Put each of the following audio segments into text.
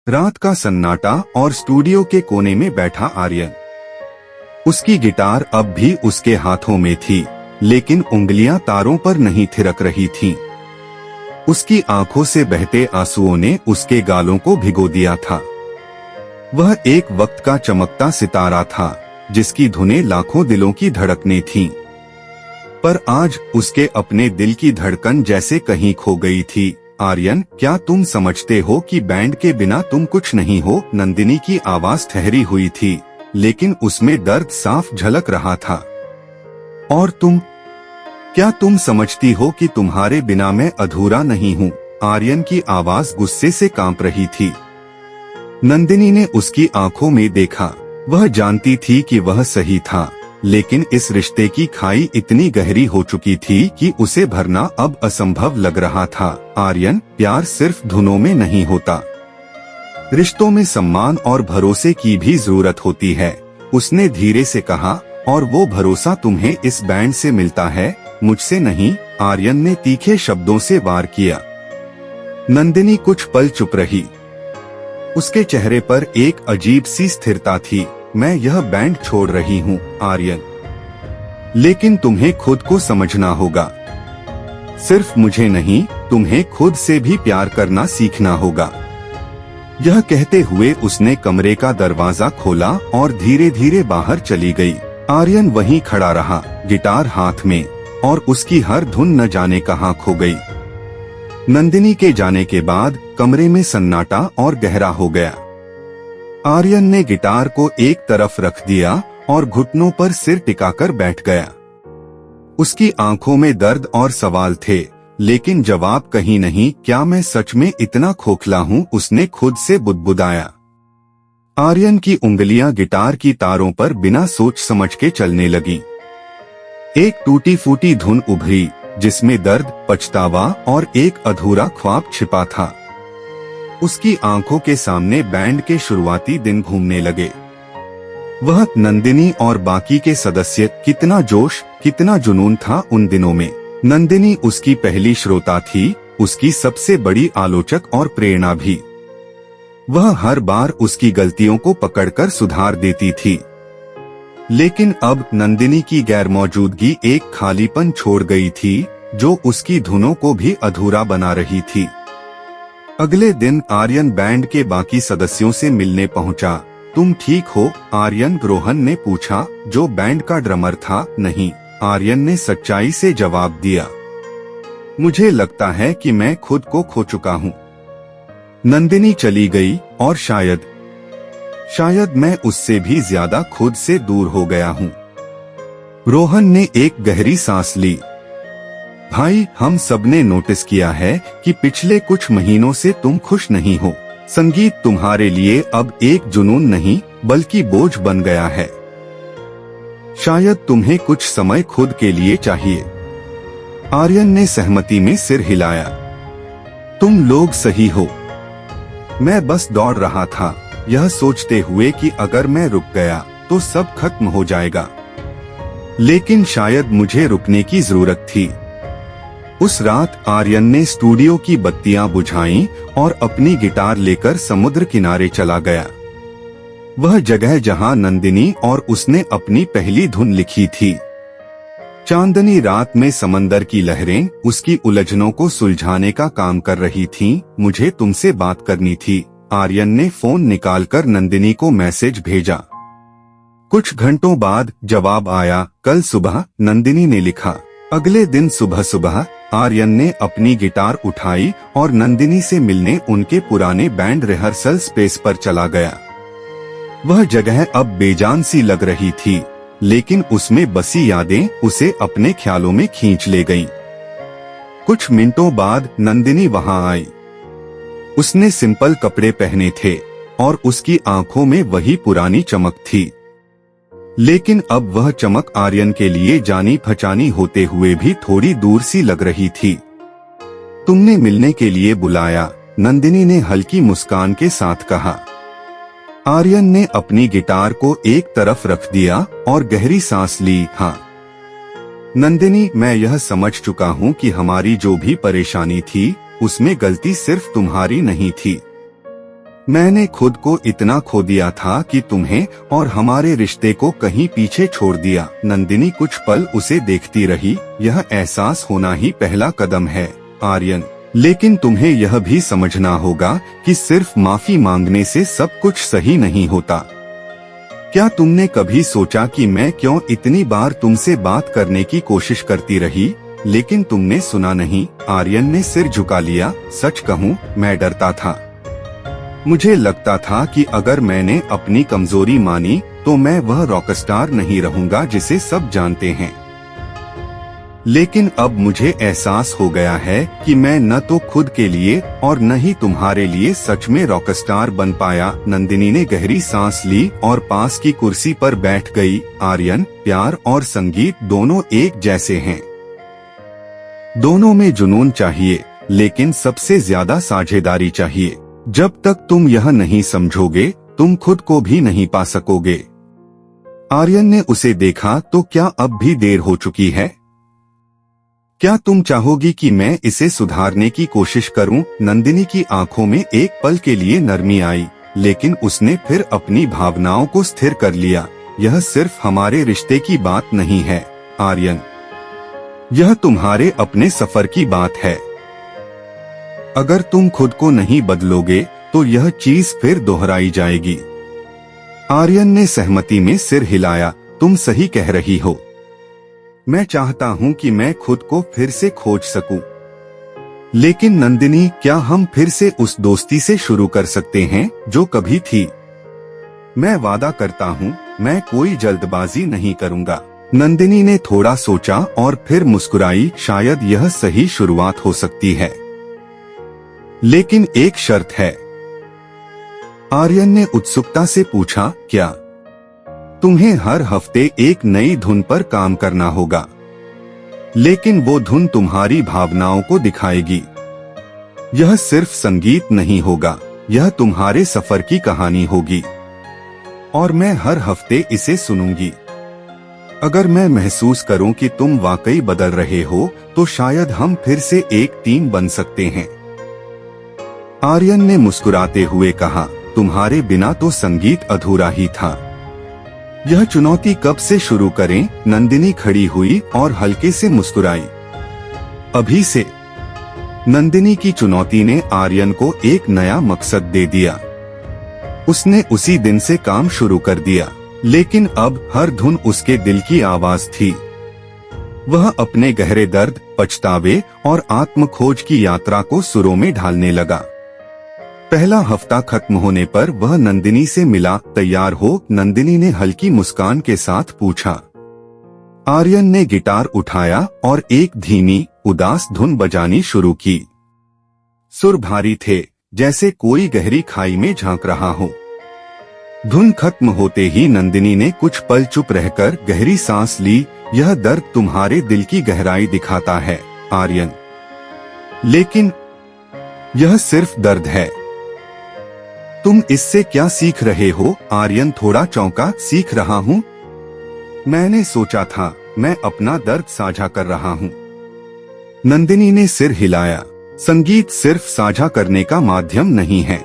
रात का सन्नाटा और स्टूडियो के कोने में बैठा आर्यन। उसकी गिटार अब भी उसके हाथों में थी, लेकिन उंगलियां तारों पर नहीं थिरक रही थीं। उसकी आंखों से बहते आंसुओं ने उसके गालों को भिगो दिया था। वह एक वक्त का चमकता सितारा था, जिसकी धुनें लाखों दिलों की धड़कनें थीं। पर आज उसके अपने दिल की धड़कन जैसे कहीं खो गई थी। आर्यन, क्या तुम समझते हो कि बैंड के बिना तुम कुछ नहीं हो? नंदिनी की आवाज ठहरी हुई थी, लेकिन उसमें दर्द साफ झलक रहा था। और तुम, क्या तुम समझती हो कि तुम्हारे बिना मैं अधूरा नहीं हूँ? आर्यन की आवाज गुस्से से कांप रही थी। नंदिनी ने उसकी आंखों में देखा। वह जानती थी कि वह सही था, लेकिन इस रिश्ते की खाई इतनी गहरी हो चुकी थी कि उसे भरना अब असंभव लग रहा था। आर्यन, प्यार सिर्फ धुनों में नहीं होता, रिश्तों में सम्मान और भरोसे की भी जरूरत होती है, उसने धीरे से कहा। और वो भरोसा तुम्हें इस बैंड से मिलता है, मुझसे नहीं। आर्यन ने तीखे शब्दों से वार किया। नंदिनी कुछ पल चुप रही। उसके चेहरे पर एक अजीब सी स्थिरता थी। मैं यह बैंड छोड़ रही हूँ आर्यन, लेकिन तुम्हें खुद को समझना होगा। सिर्फ मुझे नहीं, तुम्हें खुद से भी प्यार करना सीखना होगा। यह कहते हुए उसने कमरे का दरवाजा खोला और धीरे धीरे बाहर चली गई। आर्यन वहीं खड़ा रहा, गिटार हाथ में, और उसकी हर धुन न जाने कहाँ खो गई। नंदिनी के जाने के बाद कमरे में सन्नाटा और गहरा हो गया। आर्यन ने गिटार को एक तरफ रख दिया और घुटनों पर सिर टिकाकर बैठ गया। उसकी आंखों में दर्द और सवाल थे, लेकिन जवाब कहीं नहीं। क्या मैं सच में इतना खोखला हूँ? उसने खुद से बुदबुदाया। आर्यन की उंगलियां गिटार की तारों पर बिना सोच समझ के चलने लगी। एक टूटी फूटी धुन उभरी, जिसमें दर्द, पछतावा और एक अधूरा ख्वाब छिपा था। उसकी आंखों के सामने बैंड के शुरुआती दिन घूमने लगे। वह, नंदिनी और बाकी के सदस्य, कितना जोश, कितना जुनून था उन दिनों में। नंदिनी उसकी पहली श्रोता थी, उसकी सबसे बड़ी आलोचक और प्रेरणा भी। वह हर बार उसकी गलतियों को पकड़कर सुधार देती थी। लेकिन अब नंदिनी की गैरमौजूदगी एक खालीपन छोड़ गई थी, जो उसकी धुनों को भी अधूरा बना रही थी। अगले दिन आर्यन बैंड के बाकी सदस्यों से मिलने पहुंचा। तुम ठीक हो आर्यन? रोहन ने पूछा, जो बैंड का ड्रमर था। नहीं, आर्यन ने सच्चाई से जवाब दिया। मुझे लगता है कि मैं खुद को खो चुका हूँ। नंदिनी चली गई और शायद मैं उससे भी ज्यादा खुद से दूर हो गया हूँ। रोहन ने एक गहरी सांस ली। भाई, हम सबने नोटिस किया है कि पिछले कुछ महीनों से तुम खुश नहीं हो। संगीत तुम्हारे लिए अब एक जुनून नहीं, बल्कि बोझ बन गया है। शायद तुम्हें कुछ समय खुद के लिए चाहिए। आर्यन ने सहमति में सिर हिलाया। तुम लोग सही हो। मैं बस दौड़ रहा था, यह सोचते हुए कि अगर मैं रुक गया तो सब खत्म हो जाएगा। लेकिन शायद मुझे रुकने की जरूरत थी। उस रात आर्यन ने स्टूडियो की बत्तियां बुझाईं और अपनी गिटार लेकर समुद्र किनारे चला गया। वह जगह जहां नंदिनी और उसने अपनी पहली धुन लिखी थी। चांदनी रात में समंदर की लहरें उसकी उलझनों को सुलझाने का काम कर रही थीं। मुझे तुमसे बात करनी थी। आर्यन ने फोन निकालकर नंदिनी को मैसेज भेजा। कुछ घंटों बाद जवाब आया। कल सुबह, नंदिनी ने लिखा। अगले दिन सुबह सुबह आर्यन ने अपनी गिटार उठाई और नंदिनी से मिलने उनके पुराने बैंड रिहर्सल स्पेस पर चला गया। वह जगह अब बेजान सी लग रही थी, लेकिन उसमें बसी यादें उसे अपने ख्यालों में खींच ले गईं। कुछ मिनटों बाद नंदिनी वहां आई। उसने सिंपल कपड़े पहने थे और उसकी आंखों में वही पुरानी चमक थी। लेकिन अब वह चमक आर्यन के लिए जानी पहचानी होते हुए भी थोड़ी दूर सी लग रही थी। तुमने मिलने के लिए बुलाया, नंदिनी ने हल्की मुस्कान के साथ कहा। आर्यन ने अपनी गिटार को एक तरफ रख दिया और गहरी सांस ली। हाँ नंदिनी, मैं यह समझ चुका हूँ कि हमारी जो भी परेशानी थी, उसमें गलती सिर्फ तुम्हारी नहीं थी। मैंने खुद को इतना खो दिया था कि तुम्हें और हमारे रिश्ते को कहीं पीछे छोड़ दिया। नंदिनी कुछ पल उसे देखती रही। यह एहसास होना ही पहला कदम है आर्यन, लेकिन तुम्हें यह भी समझना होगा कि सिर्फ माफी मांगने से सब कुछ सही नहीं होता। क्या तुमने कभी सोचा कि मैं क्यों इतनी बार तुमसे बात करने की कोशिश करती रही, लेकिन तुमने सुना नहीं? आर्यन ने सिर झुका लिया। सच कहूँ, मैं डरता था। मुझे लगता था कि अगर मैंने अपनी कमजोरी मानी तो मैं वह रॉकस्टार नहीं रहूंगा जिसे सब जानते हैं। लेकिन अब मुझे एहसास हो गया है कि मैं न तो खुद के लिए और न ही तुम्हारे लिए सच में रॉकस्टार बन पाया। नंदिनी ने गहरी सांस ली और पास की कुर्सी पर बैठ गई। आर्यन, प्यार और संगीत दोनों एक जैसे हैं। दोनों में जुनून चाहिए, लेकिन सबसे ज्यादा साझेदारी चाहिए। जब तक तुम यह नहीं समझोगे, तुम खुद को भी नहीं पा सकोगे। आर्यन ने उसे देखा। तो क्या अब भी देर हो चुकी है? क्या तुम चाहोगी कि मैं इसे सुधारने की कोशिश करूं? नंदिनी की आंखों में एक पल के लिए नरमी आई, लेकिन उसने फिर अपनी भावनाओं को स्थिर कर लिया। यह सिर्फ हमारे रिश्ते की बात नहीं है आर्यन, यह तुम्हारे अपने सफर की बात है। अगर तुम खुद को नहीं बदलोगे तो यह चीज फिर दोहराई जाएगी। आर्यन ने सहमति में सिर हिलाया। तुम सही कह रही हो। मैं चाहता हूं कि मैं खुद को फिर से खोज सकूं। लेकिन नंदिनी, क्या हम फिर से उस दोस्ती से शुरू कर सकते हैं जो कभी थी? मैं वादा करता हूं, मैं कोई जल्दबाजी नहीं करूंगा। नंदिनी ने थोड़ा सोचा और फिर मुस्कुराई। शायद यह सही शुरुआत हो सकती है, लेकिन एक शर्त है। आर्यन ने उत्सुकता से पूछा, क्या? तुम्हें हर हफ्ते एक नई धुन पर काम करना होगा, लेकिन वो धुन तुम्हारी भावनाओं को दिखाएगी। यह सिर्फ संगीत नहीं होगा, यह तुम्हारे सफर की कहानी होगी, और मैं हर हफ्ते इसे सुनूंगी। अगर मैं महसूस करूं कि तुम वाकई बदल रहे हो, तो शायद हम फिर से एक टीम बन सकते हैं। आर्यन ने मुस्कुराते हुए कहा, तुम्हारे बिना तो संगीत अधूरा ही था। यह चुनौती कब से शुरू करें? नंदिनी खड़ी हुई और हल्के से मुस्कुराई। अभी से। नंदिनी की चुनौती ने आर्यन को एक नया मकसद दे दिया। उसने उसी दिन से काम शुरू कर दिया, लेकिन अब हर धुन उसके दिल की आवाज थी। वह अपने गहरे दर्द, पछतावे और आत्मखोज की यात्रा को सुरों में ढालने लगा। पहला हफ्ता खत्म होने पर वह नंदिनी से मिला। तैयार हो? नंदिनी ने हल्की मुस्कान के साथ पूछा। आर्यन ने गिटार उठाया और एक धीमी, उदास धुन बजानी शुरू की। सुर भारी थे, जैसे कोई गहरी खाई में झांक रहा हो। धुन खत्म होते ही नंदिनी ने कुछ पल चुप रहकर गहरी सांस ली। यह दर्द तुम्हारे दिल की गहराई दिखाता है आर्यन, लेकिन यह सिर्फ दर्द है। तुम इससे क्या सीख रहे हो? आर्यन थोड़ा चौंका। सीख रहा हूँ? मैंने सोचा था मैं अपना दर्द साझा कर रहा हूँ। नंदिनी ने सिर हिलाया। संगीत सिर्फ साझा करने का माध्यम नहीं है,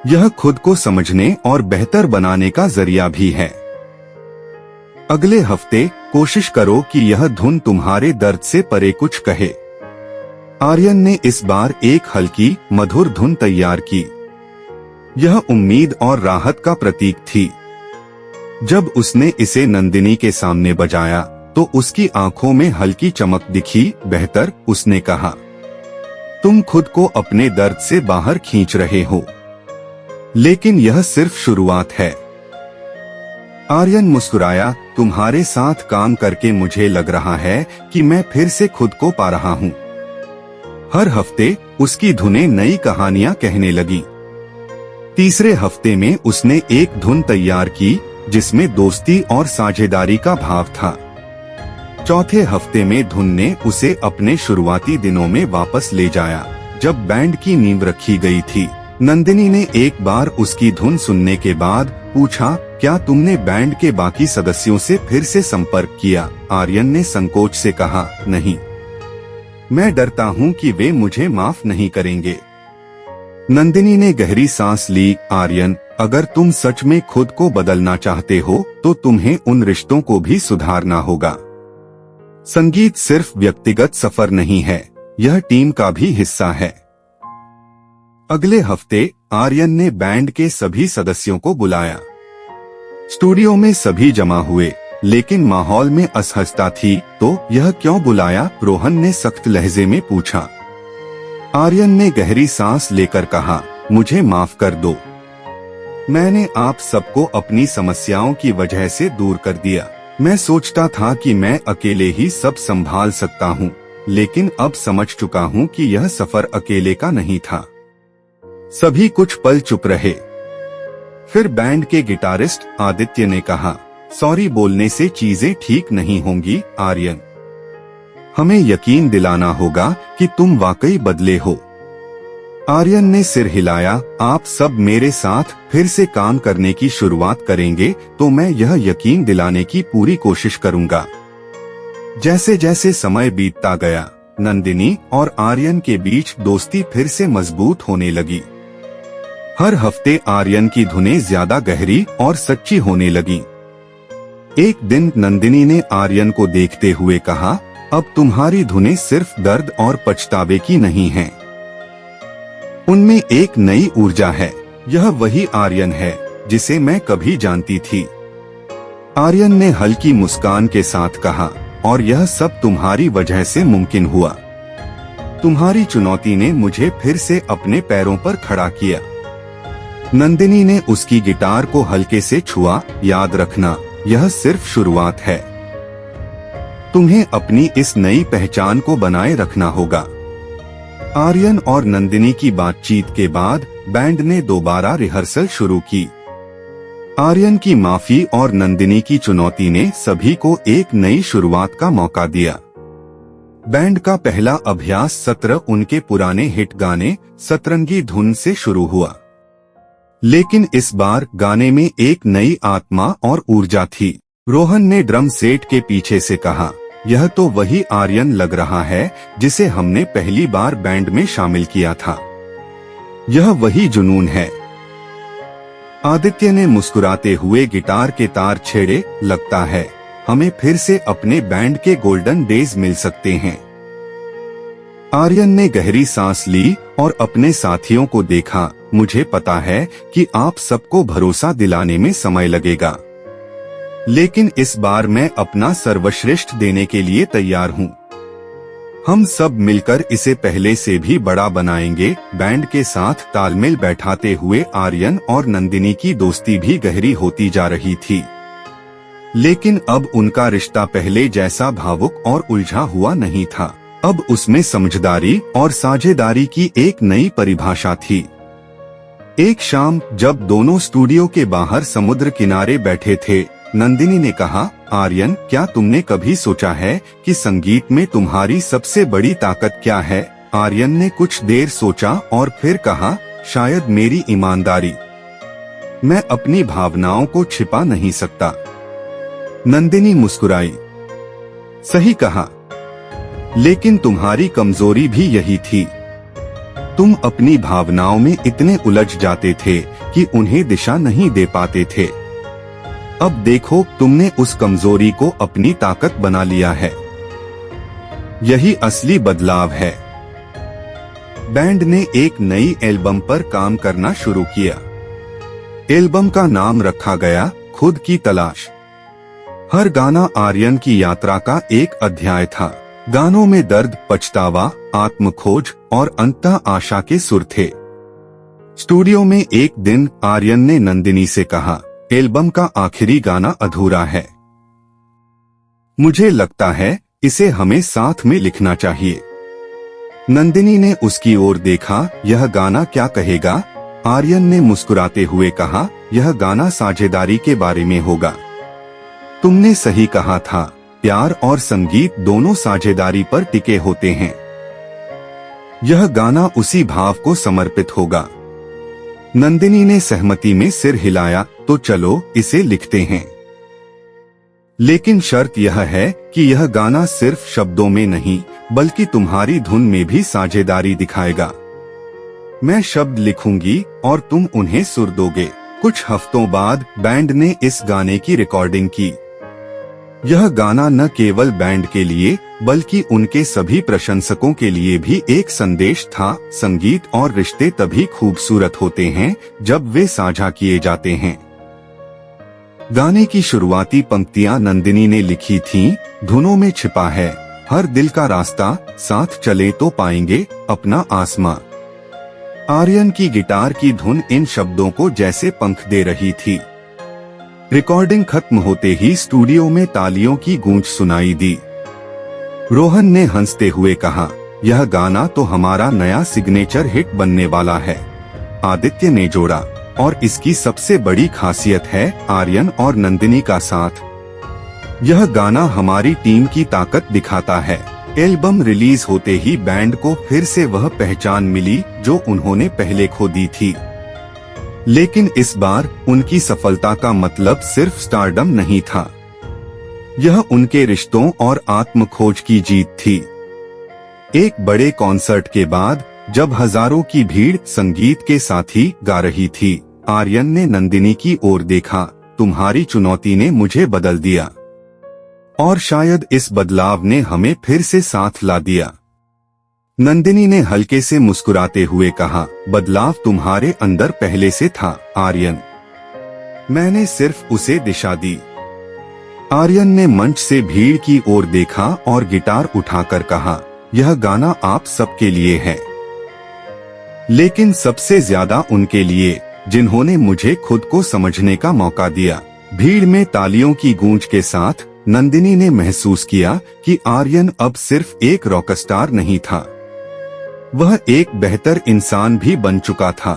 यह खुद को समझने और बेहतर बनाने का जरिया भी है। अगले हफ्ते कोशिश करो कि यह धुन तुम्हारे दर्द से परे कुछ कहे। आर्यन ने इस बार एक हल्की, मधुर धुन तैयार की। यह उम्मीद और राहत का प्रतीक थी। जब उसने इसे नंदिनी के सामने बजाया तो उसकी आंखों में हल्की चमक दिखी। बेहतर, उसने कहा। तुम खुद को अपने दर्द से बाहर खींच रहे हो, लेकिन यह सिर्फ शुरुआत है। आर्यन मुस्कुराया। तुम्हारे साथ काम करके मुझे लग रहा है कि मैं फिर से खुद को पा रहा हूँ। हर हफ्ते उसकी धुनें नई कहानियां कहने लगी। तीसरे हफ्ते में उसने एक धुन तैयार की जिसमें दोस्ती और साझेदारी का भाव था। चौथे हफ्ते में धुन ने उसे अपने शुरुआती दिनों में वापस ले जाया, जब बैंड की नींव रखी गई थी। नंदिनी ने एक बार उसकी धुन सुनने के बाद पूछा, क्या तुमने बैंड के बाकी सदस्यों से फिर से संपर्क किया? आर्यन ने संकोच से कहा, नहीं, मैं डरता हूँ कि वे मुझे माफ नहीं करेंगे। नंदिनी ने गहरी सांस ली। आर्यन, अगर तुम सच में खुद को बदलना चाहते हो तो तुम्हें उन रिश्तों को भी सुधारना होगा। संगीत सिर्फ व्यक्तिगत सफर नहीं है, यह टीम का भी हिस्सा है। अगले हफ्ते आर्यन ने बैंड के सभी सदस्यों को बुलाया। स्टूडियो में सभी जमा हुए, लेकिन माहौल में असहजता थी। तो यह क्यों बुलाया? रोहन ने सख्त लहजे में पूछा। आर्यन ने गहरी सांस लेकर कहा, मुझे माफ कर दो। मैंने आप सबको अपनी समस्याओं की वजह से दूर कर दिया। मैं सोचता था कि मैं अकेले ही सब संभाल सकता हूँ, लेकिन अब समझ चुका हूँ कि यह सफर अकेले का नहीं था। सभी कुछ पल चुप रहे। फिर बैंड के गिटारिस्ट आदित्य ने कहा, सॉरी बोलने से चीजें ठीक नहीं होंगी आर्यन। हमें यकीन दिलाना होगा कि तुम वाकई बदले हो। आर्यन ने सिर हिलाया। आप सब मेरे साथ फिर से काम करने की शुरुआत करेंगे तो मैं यह यकीन दिलाने की पूरी कोशिश करूंगा। जैसे जैसे समय बीतता गया, नंदिनी और आर्यन के बीच दोस्ती फिर से मजबूत होने लगी। हर हफ्ते आर्यन की धुनें ज्यादा गहरी और सच्ची होने लगी। एक दिन नंदिनी ने आर्यन को देखते हुए कहा, अब तुम्हारी धुनें सिर्फ दर्द और पछतावे की नहीं हैं। उनमें एक नई ऊर्जा है। यह वही आर्यन है जिसे मैं कभी जानती थी। आर्यन ने हल्की मुस्कान के साथ कहा, और यह सब तुम्हारी वजह से मुमकिन हुआ। तुम्हारी चुनौती ने मुझे फिर से अपने पैरों पर खड़ा किया। नंदिनी ने उसकी गिटार को हल्के से छुआ। याद रखना, यह सिर्फ शुरुआत है। तुम्हें अपनी इस नई पहचान को बनाए रखना होगा। आर्यन और नंदिनी की बातचीत के बाद बैंड ने दोबारा रिहर्सल शुरू की। आर्यन की माफी और नंदिनी की चुनौती ने सभी को एक नई शुरुआत का मौका दिया। बैंड का पहला अभ्यास सत्र उनके पुराने हिट गाने सतरंगी धुन से शुरू हुआ, लेकिन इस बार गाने में एक नई आत्मा और ऊर्जा थी। रोहन ने ड्रम सेट के पीछे से कहा, यह तो वही आर्यन लग रहा है जिसे हमने पहली बार बैंड में शामिल किया था। यह वही जुनून है। आदित्य ने मुस्कुराते हुए गिटार के तार छेड़े। लगता है हमें फिर से अपने बैंड के गोल्डन डेज मिल सकते हैं। आर्यन ने गहरी सांस ली और अपने साथियों को देखा। मुझे पता है कि आप सबको भरोसा दिलाने में समय लगेगा, लेकिन इस बार मैं अपना सर्वश्रेष्ठ देने के लिए तैयार हूँ। हम सब मिलकर इसे पहले से भी बड़ा बनाएंगे। बैंड के साथ तालमेल बैठाते हुए आर्यन और नंदिनी की दोस्ती भी गहरी होती जा रही थी, लेकिन अब उनका रिश्ता पहले जैसा भावुक और उलझा हुआ नहीं था। अब उसमें समझदारी और साझेदारी की एक नई परिभाषा थी। एक शाम जब दोनों स्टूडियो के बाहर समुद्र किनारे बैठे थे, नंदिनी ने कहा, आर्यन, क्या तुमने कभी सोचा है कि संगीत में तुम्हारी सबसे बड़ी ताकत क्या है? आर्यन ने कुछ देर सोचा और फिर कहा, शायद मेरी ईमानदारी। मैं अपनी भावनाओं को छिपा नहीं सकता। नंदिनी मुस्कुराई। सही कहा, लेकिन तुम्हारी कमजोरी भी यही थी। तुम अपनी भावनाओं में इतने उलझ जाते थे कि उन्हें दिशा नहीं दे पाते थे। अब देखो, तुमने उस कमजोरी को अपनी ताकत बना लिया है। यही असली बदलाव है। बैंड ने एक नई एल्बम पर काम करना शुरू किया। एल्बम का नाम रखा गया खुद की तलाश। हर गाना आर्यन की यात्रा का एक अध्याय था। गानों में दर्द, पछतावा, आत्मखोज और अंततः आशा के सुर थे। स्टूडियो में एक दिन आर्यन ने नंदिनी से कहा, एल्बम का आखिरी गाना अधूरा है। मुझे लगता है इसे हमें साथ में लिखना चाहिए। नंदिनी ने उसकी ओर देखा। यह गाना क्या कहेगा? आर्यन ने मुस्कुराते हुए कहा, यह गाना साझेदारी के बारे में होगा। तुमने सही कहा था, प्यार और संगीत दोनों साझेदारी पर टिके होते हैं। यह गाना उसी भाव को समर्पित होगा। नंदिनी ने सहमति में सिर हिलाया। तो चलो इसे लिखते हैं, लेकिन शर्त यह है कि यह गाना सिर्फ शब्दों में नहीं बल्कि तुम्हारी धुन में भी साझेदारी दिखाएगा। मैं शब्द लिखूंगी और तुम उन्हें सुर दोगे। कुछ हफ्तों बाद बैंड ने इस गाने की रिकॉर्डिंग की। यह गाना न केवल बैंड के लिए बल्कि उनके सभी प्रशंसकों के लिए भी एक संदेश था। संगीत और रिश्ते तभी खूबसूरत होते हैं जब वे साझा किए जाते हैं। गाने की शुरुआती पंक्तियां नंदिनी ने लिखी थीं, धुनों में छिपा है हर दिल का रास्ता, साथ चले तो पाएंगे अपना आसमां। आर्यन की गिटार की धुन इन शब्दों को जैसे पंख दे रही थी। रिकॉर्डिंग खत्म होते ही स्टूडियो में तालियों की गूंज सुनाई दी। रोहन ने हंसते हुए कहा, यह गाना तो हमारा नया सिग्नेचर हिट बनने वाला है। आदित्य ने जोड़ा, और इसकी सबसे बड़ी खासियत है आर्यन और नंदिनी का साथ। यह गाना हमारी टीम की ताकत दिखाता है। एल्बम रिलीज होते ही बैंड को फिर से वह पहचान मिली जो उन्होंने पहले खो दी थी। लेकिन इस बार उनकी सफलता का मतलब सिर्फ स्टारडम नहीं था, यह उनके रिश्तों और आत्म खोज की जीत थी। एक बड़े कॉन्सर्ट के बाद जब हजारों की भीड़ संगीत के साथ ही गा रही थी, आर्यन ने नंदिनी की ओर देखा, तुम्हारी चुनौती ने मुझे बदल दिया और शायद इस बदलाव ने हमें फिर से साथ ला दिया। नंदिनी ने हल्के से मुस्कुराते हुए कहा, बदलाव तुम्हारे अंदर पहले से था आर्यन, मैंने सिर्फ उसे दिशा दी। आर्यन ने मंच से भीड़ की ओर देखा और गिटार उठाकर कहा, यह गाना आप सबके लिए है, लेकिन सबसे ज्यादा उनके लिए जिन्होंने मुझे खुद को समझने का मौका दिया। भीड़ में तालियों की गूंज के साथ नंदिनी ने महसूस किया कि आर्यन अब सिर्फ एक रॉकस्टार नहीं था, वह एक बेहतर इंसान भी बन चुका था।